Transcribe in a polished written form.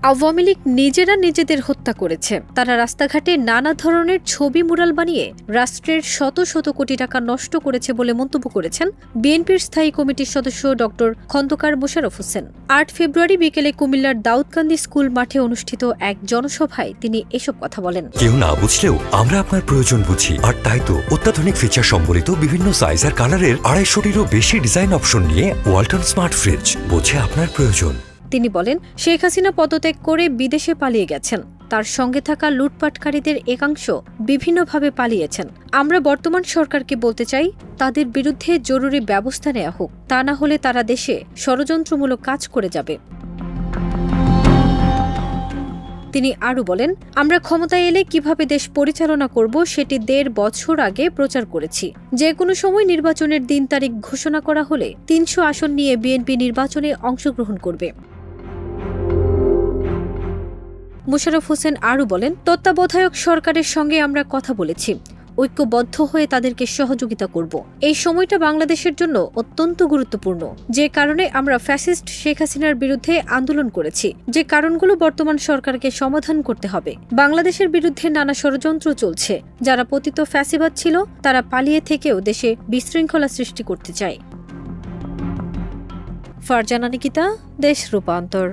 আওয়ামী লীগ নিজেরা নিজেদের হত্যা করেছে। তারা রাস্তাঘাটে নানা ধরনের ছবি মুরাল বানিয়ে রাষ্ট্রের শত শত কোটি টাকা নষ্ট করেছে বলে মন্তব্য করেছেন বিএনপির স্থায়ী কমিটির সদস্য ড খন্দকার মোশাররফ হোসেন। ৮ ফেব্রুয়ারি বিকেলে কুমিল্লার দাউদকান্দি স্কুল মাঠে অনুষ্ঠিত এক জনসভায় তিনি এসব কথা বলেন। কেউ না বুঝলেও আমরা আপনার প্রয়োজন বুঝি, আর তাই তো অত্যাধুনিক ফিচার সম্বলিত বিভিন্ন সাইজ আর কালারের ২৫০টিরও বেশি ডিজাইন অপশন নিয়ে ওয়ালটন স্মার্ট ফ্রিজ বোঝে আপনার প্রয়োজন। তিনি বলেন, শেখ হাসিনা পদত্যাগ করে বিদেশে পালিয়ে গেছেন। তার সঙ্গে থাকা লুটপাটকারীদের একাংশ বিভিন্নভাবে পালিয়েছেন। আমরা বর্তমান সরকারকে বলতে চাই, তাদের বিরুদ্ধে জরুরি ব্যবস্থা নেওয়া হোক, তা না হলে তারা দেশে ষড়যন্ত্রমূলক কাজ করে যাবে। তিনি আরও বলেন, আমরা ক্ষমতায় এলে কিভাবে দেশ পরিচালনা করব সেটি ১.৫ বছর আগে প্রচার করেছি। যে কোনো সময় নির্বাচনের দিন তারিখ ঘোষণা করা হলে ৩০০ আসন নিয়ে বিএনপি নির্বাচনে অংশগ্রহণ করবে। মোশাররফ হোসেন আরও বলেন, তত্ত্বাবধায়ক সরকারের সঙ্গে আমরা কথা বলেছি, ঐক্যবদ্ধ হয়ে তাদেরকে সহযোগিতা করব। এই সময়টা বাংলাদেশের জন্য অত্যন্ত গুরুত্বপূর্ণ, যে কারণে আমরা ফ্যাসিস্ট শেখ হাসিনার বিরুদ্ধে আন্দোলন করেছি, যে কারণগুলো বর্তমান সরকারকে সমাধান করতে হবে। বাংলাদেশের বিরুদ্ধে নানা ষড়যন্ত্র চলছে। যারা পতিত ফ্যাসিবাদ ছিল, তারা পালিয়ে থেকেও দেশে বিশৃঙ্খলা সৃষ্টি করতে চায়। ফারজানা নিকিতা, দেশ রূপান্তর।